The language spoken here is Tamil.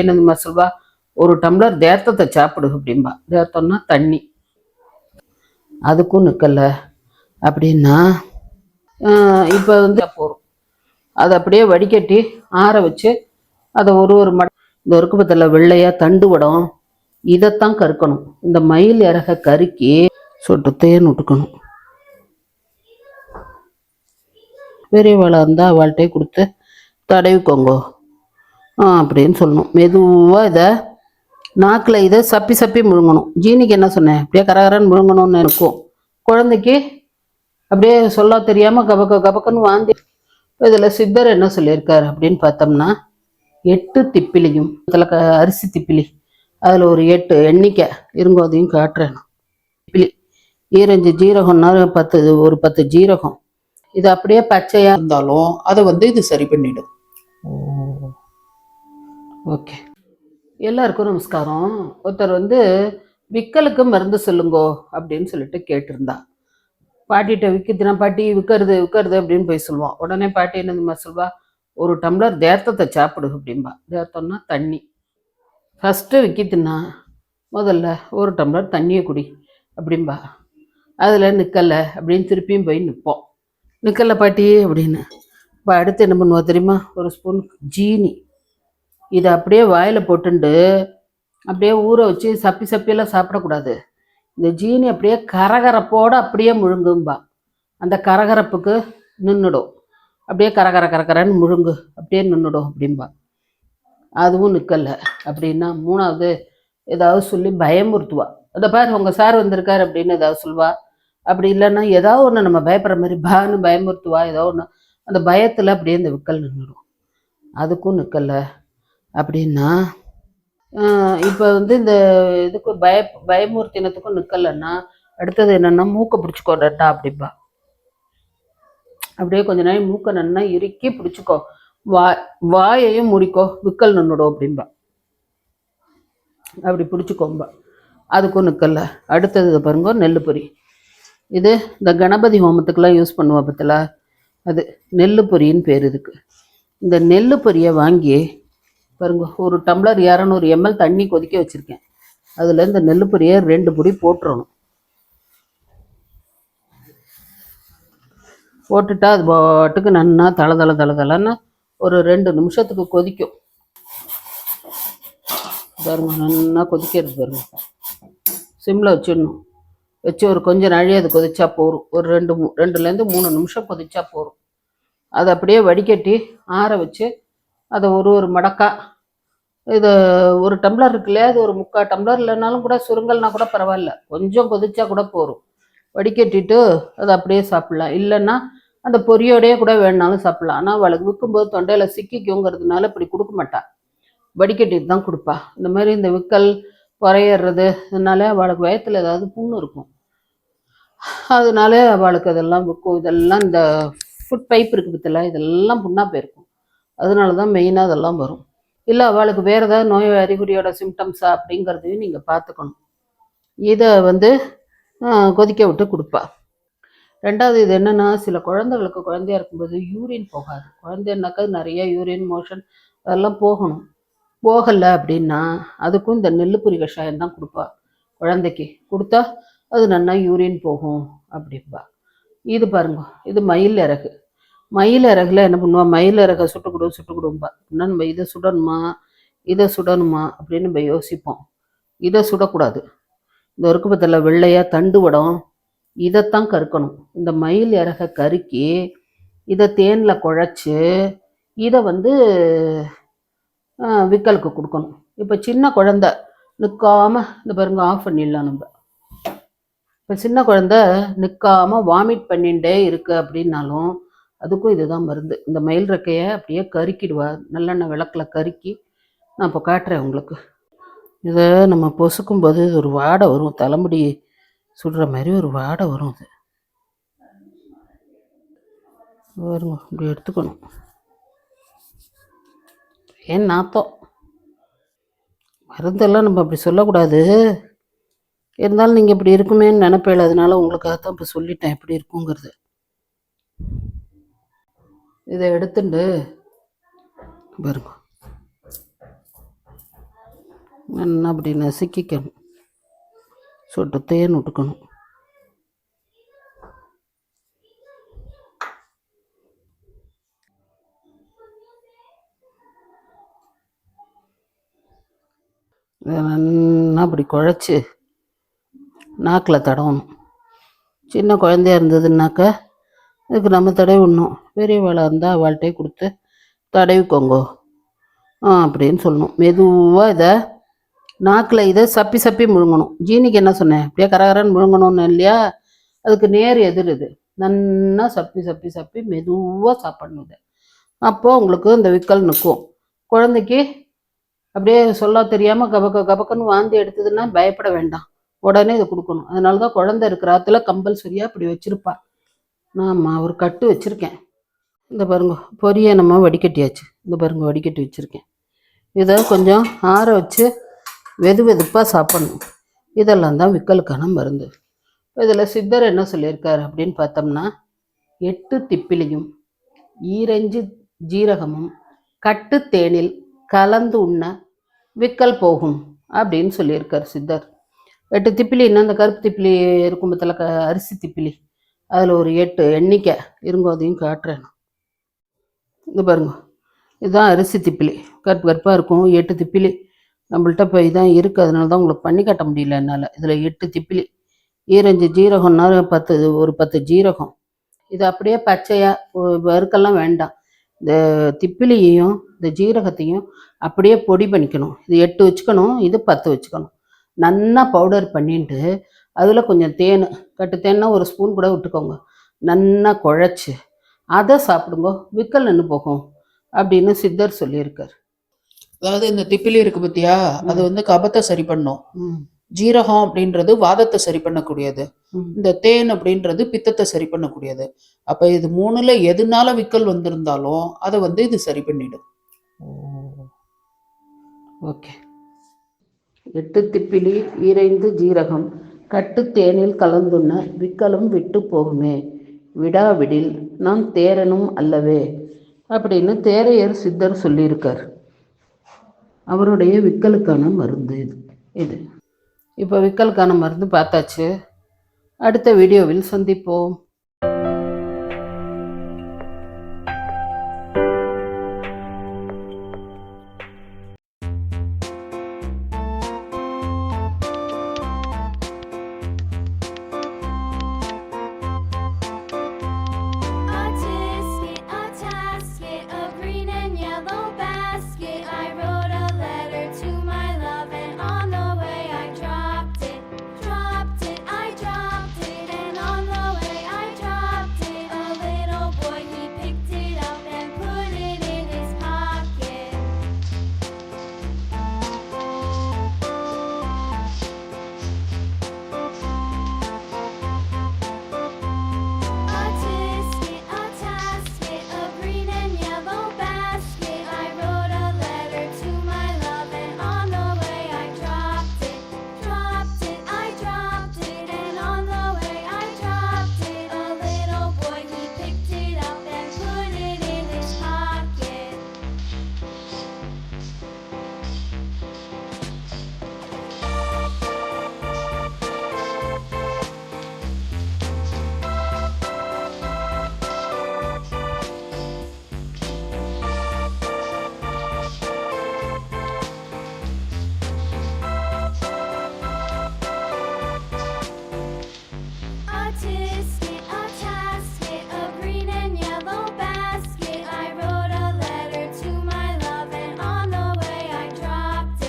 என்னதுமா சொல்வா, ஒரு டம்ளர் தேர்த்தத்தை சாப்பிடு அப்படின்பா. தேர்த்தம்னா தண்ணி. அதுக்கும் நிற்கல அப்படின்னா இப்போ வந்து போகிறோம். அதை அப்படியே வடிகட்டி ஆற வச்சு அதை ஒரு இந்த ஒருக்குப்பத்தில் வெள்ளையாக தண்டு வடம் இதைத்தான் கறுக்கணும். இந்த மயில் இறக கருக்கி சொட்டு தேன் விட்டுக்கணும். பெரியவாளாக இருந்தால் அவள்கிட்டே கொடுத்து தடவிக்கோங்க அப்படின்னு சொல்லணும். மெதுவாக இதை நாக்கில் இதை சப்பி சப்பி முழுங்கணும். ஜீனிக்கு என்ன சொன்னேன், அப்படியே கரகரன்னு முழுங்கணும்னு இருக்கும். குழந்தைக்கு அப்படியே சொல்ல தெரியாமல் கபக்குன்னு வாந்தி. இதில் சித்தர் என்ன சொல்லியிருக்காரு அப்படின்னு பார்த்தோம்னா, 8 திப்பிலியும் அதில் அரிசி திப்பிலி, அதில் ஒரு 8 எண்ணிக்கை இருங்கோ, அதையும் காட்டுறேன். திப்பிலி 25 ஜீரகம்னா 10 ஜீரகம். இது அப்படியே பச்சையாக இருந்தாலும் அதை வந்து இது சரி பண்ணிடும். ஓகே, எல்லாருக்கும் நமஸ்காரம். ஒருத்தர் வந்து விக்கலுக்கு மருந்து சொல்லுங்கோ அப்படின்னு சொல்லிட்டு கேட்டிருந்தா. பாட்டிகிட்ட விற்கிதுனா, பாட்டி விற்கிறது அப்படின்னு போய் சொல்லுவான். உடனே பாட்டி என்னதுமா சொல்வா, ஒரு டம்ளர் தேர்த்தத்தை சாப்பிடு அப்படின்பா. தேர்த்தம்னா தண்ணி. ஃபஸ்ட்டு விற்கிதுன்னா முதல்ல ஒரு டம்ளர் தண்ணியை குடி அப்படின்பா. அதில் நிற்கலை அப்படின்னு திருப்பியும் போய் நிற்போம். நிற்கலை பாட்டி அப்படின்னு. இப்போ அடுத்து என்ன பண்ணுவோம் தெரியுமா, ஒரு ஸ்பூன் ஜீனி இதை அப்படியே வாயில் போட்டுண்டு அப்படியே ஊற வச்சு சப்பியெல்லாம் சாப்பிடக்கூடாது. இந்த ஜீனி அப்படியே கரகரப்போடு அப்படியே முழுங்கும்பா. அந்த கரகரப்புக்கு நின்றுடும். அப்படியே கரகரன்னு முழுங்கு, அப்படியே நின்றுடும் அப்படின்பா. அதுவும் நிற்கலை அப்படின்னா மூணாவது ஏதாவது சொல்லி பயமுறுத்துவா. அதை பாரு உங்கள் சார் வந்திருக்காரு அப்படின்னு ஏதாவது சொல்வா. அப்படி இல்லைன்னா ஏதாவது ஒன்று நம்ம பயப்படுற மாதிரி பான்னு பயமுறுத்துவா. ஏதோ ஒன்று அந்த பயத்தில் அப்படியே இந்த விக்கல் நின்றுடும். அதுக்கும் நிற்கலை அப்படின்னா இப்போ வந்து இந்த இதுக்கு பயமூர்த்தினத்துக்கும் நிற்கலைன்னா அடுத்தது என்னென்னா மூக்கை பிடிச்சிக்கோடா அப்படிப்பா. அப்படியே கொஞ்ச நேரம் மூக்கை நன்னா இறுக்கி பிடிச்சிக்கோ, வாயையும் முடிக்கோ, விக்கல் நின்றுடும் அப்படின்பா. அப்படி பிடிச்சிக்கோம்பா. அதுக்கும் நிற்கலை. அடுத்தது பாருங்க, நெல் பொரி. இது இந்த கணபதி ஹோமத்துக்கெல்லாம் யூஸ் பண்ணுவா பத்தில, அது நெல் பொரின்னு பேர் இதுக்கு. இந்த நெல் பொரியை வாங்கி பாருங்க, ஒரு டம்ளர் 200 ml தண்ணி கொதிக்க வச்சுருக்கேன். அதில் இந்த நெல் பொரியை 2 பொடி போட்டுறணும். போட்டுட்டா அது பாட்டுக்கு நன்னா தளன்னு ஒரு 2 நிமிஷத்துக்கு கொதிக்கும். பாருங்க, நன்னா கொதிக்கிறது பாருங்க. சிம்மில் வச்சிடணும். வச்சு ஒரு கொஞ்சம் நாழி அது கொதிச்சா போகும். ஒரு 2லேருந்து 3 நிமிஷம் கொதிச்சா போகும். அதை அப்படியே வடிகட்டி ஆற வச்சு அதை ஒரு மடக்கா, இது ஒரு டம்ளர் இருக்கு இல்லையா, அது ஒரு 3/4 டம்ளர் இல்லைனாலும் கூட சுருங்கல்னா கூட பரவாயில்ல, கொஞ்சம் கொதிச்சா கூட போகும். வடிகட்டிட்டு அதை அப்படியே சாப்பிட்லாம். இல்லைன்னா அந்த பொரியோடையே கூட வேணுனாலும் சாப்பிட்லாம். ஆனால் அவளுக்கு விற்கும்போது தொண்டையில் சிக்கிக்குங்கிறதுனால இப்படி கொடுக்க மாட்டா, வடிகட்டிட்டு தான் கொடுப்பா. இந்த மாதிரி இந்த விக்கல் குறையிறது அதனால அவளுக்கு வயத்தில் ஏதாவது புண்ணு இருக்கும், அதனால அவளுக்கு அதெல்லாம் விற்கும். இதெல்லாம் இந்த ஃபுட் பைப் இருக்குது பற்றில, இதெல்லாம் புண்ணாக போயிருக்கும். அதனால தான் மெயினாக அதெல்லாம் வரும். இல்லை அவளுக்கு வேறு ஏதாவது நோய் அறிகுறியோட சிம்டம்ஸா அப்படிங்கிறதையும் நீங்கள் பார்த்துக்கணும். இதை வந்து கொதிக்க விட்டு கொடுப்பா. ரெண்டாவது இது என்னென்னா, சில குழந்தைகளுக்கு குழந்தையா இருக்கும்போது யூரின் போகாது. குழந்தைன்னாக்கா நிறைய யூரின் மோஷன் அதெல்லாம் போகணும். போகலை அப்படின்னா அதுக்கும் இந்த நெல்லுப்புரி கஷாயம் தான் கொடுப்பா. குழந்தைக்கு கொடுத்தா அது நல்லா யூரின் போகும் அப்படின்பா. இது பாருங்க, இது மயில் இறகு. மயில் இறகுல என்ன பண்ணுவா, மயில் இறகை சுட்டுக்கிடும்பா. அப்படின்னா நம்ம இதை சுடணுமா அப்படின்னு நம்ம யோசிப்போம். இதை சுடக்கூடாது. இந்த ஒருக்குப்பத்தில் வெள்ளையாக தண்டு வடம் இதைத்தான் கறுக்கணும். இந்த மயில் இறகை கருக்கி இதை தேனில் குழைச்சி இதை வந்து விக்கலுக்கு கொடுக்கணும். இப்போ சின்ன குழந்தை நிற்காமல் இந்த பாருங்க, ஆஃப் பண்ணிடலாம் நம்ம. இப்போ சின்ன குழந்தை நிற்காமல் வாமிட் பண்ணிகிட்டே இருக்கு அப்படின்னாலும் அதுக்கும் இதுதான் மருந்து. இந்த மயில் ரெக்கையை அப்படியே கருக்கிடுவா, நல்லெண்ணெய் விளக்கில் கருக்கி. நான் இப்போ காட்டுறேன் உங்களுக்கு. இதை நம்ம பொசுக்கும் போது ஒரு வாடை வரும், தலைமுடி சுடுற மாதிரி ஒரு வாடை வரும். அது வருங்க, இப்படி எடுத்துக்கணும். ஏன் நாத்தம், மருந்தெல்லாம் நம்ம அப்படி சொல்லக்கூடாது. இருந்தாலும் நீங்கள் இப்படி இருக்குமேன்னு நினைப்பேன், அதனால உங்களுக்காகத்தான் இப்போ சொல்லிட்டேன் எப்படி இருக்குங்கிறது. இதை எடுத்துட்டு பாருங்க, நல்லா அப்படி நசுக்கிக்கணும். சொட்டு தேன் விட்டுக்கணும். இதை நல்லா அப்படி குழச்சி நாக்கில் தடவணும். சின்ன குழந்தையா இருந்ததுன்னாக்கா இதுக்கு நம்ம தடவி விடணும். பெரியவாளாக இருந்தால் அவள்கிட்டே கொடுத்து தடவிக்கோங்கோ அப்படின்னு சொல்லணும். மெதுவாக இதை நாக்கில் இதை சப்பி சப்பி முழுங்கணும். ஜீனிக்கு என்ன சொன்னேன், அப்படியே கரகரன்னு முழுங்கணும்னு இல்லையா? அதுக்கு நேர் எதிர் இது. நல்லா சப்பி சப்பி சப்பி மெதுவாக சாப்பிடணும் இதை. அப்போது உங்களுக்கு இந்த விக்கல் நிற்கும். குழந்தைக்கு அப்படியே சொல்ல தெரியாமல் கபக்கன்னு வாந்தி எடுத்ததுன்னா பயப்பட வேண்டாம், உடனே இதை கொடுக்கணும். அதனால தான் குழந்தை இருக்கிற ஆற்றுல கம்பல்சரியாக இப்படி வச்சுருப்பா. நான் ஒரு கட்டு வச்சுருக்கேன். இந்த பாருங்க, பொரியை நம்ம வடிகட்டியாச்சு. இந்த பாருங்க, வடிகட்டி வச்சுருக்கேன். இதை கொஞ்சம் ஆற வச்சு வெது வெதுப்பாக சாப்பிடணும். இதெல்லாம் தான் விக்கலுக்கான மருந்து. இதில் சித்தர் என்ன சொல்லியிருக்காரு அப்படின்னு பார்த்தோம்னா, 8 திப்பிலியும் ஈரஞ்சு ஜீரகமும் கட்டு தேனில் கலந்து உண்ண விக்கல் போகும் அப்படின்னு சொல்லியிருக்கார் சித்தர். 8 திப்பிலின்னா அந்த கருப்பு திப்பிலி இருக்கும் பத்தில, அரிசி திப்பிலி, அதில் ஒரு 8 எண்ணிக்கை இருங்கோ, அதையும் காட்டுறேன். இது பாருங்க, இதுதான் அரிசி திப்பிலி, கருப்பு கருப்பாக இருக்கும். 8 திப்பிலி நம்மள்கிட்ட இப்போ இதான் இருக்குது. அதனால தான் உங்களுக்கு பண்ணி காட்ட முடியல என்னால். இதில் 8 திப்பிலி, ஈரஞ்சு ஜீரகம்னா 10 ஜீரகம். இது அப்படியே பச்சையாக வறுக்கெல்லாம் வேண்டாம். இந்த திப்பிலியையும் இந்த ஜீரகத்தையும் அப்படியே பொடி பண்ணிக்கணும். இது 8 வச்சுக்கணும், இது 10 வச்சுக்கணும். நல்லா பவுடர் பண்ணிட்டு அதில் கொஞ்சம் தேன், கட்டு தேன்னா ஒரு ஸ்பூன் கூட விட்டுக்கோங்க. நல்லா குழச்சி அதை சாப்பிடுங்க, விக்கல் நின்று போகும் அப்படின்னு சித்தர் சொல்லியிருக்கார். அதாவது இந்த திப்பிலி இருக்கு பத்தியா, அது வந்து கபத்தை சரி பண்ணும். ஜீரகம் அப்படின்றது வாதத்தை சரி பண்ணக்கூடியது. இந்த தேன் அப்படின்றது பித்தத்தை சரி பண்ணக்கூடியது. அப்ப இது 3ல எதுனால விக்கல் வந்திருந்தாலும் அதை வந்து இது சரி பண்ணிடும். ஓகே. 8 திப்பிலி ஈரைந்து ஜீரகம் கட்டு தேனில் கலந்துண்ண விக்கலும் விட்டு போகுமே, விடாவிடில் நான் தேரனும் அல்லவே அப்படின்னு தேரையர் சித்தர் சொல்லியிருக்கார். அவருடைய விக்கலுக்கான மருந்து இது. இப்போ விக்கலுக்கான மருந்து பார்த்தாச்சு. அடுத்த வீடியோவில் சந்திப்போம்.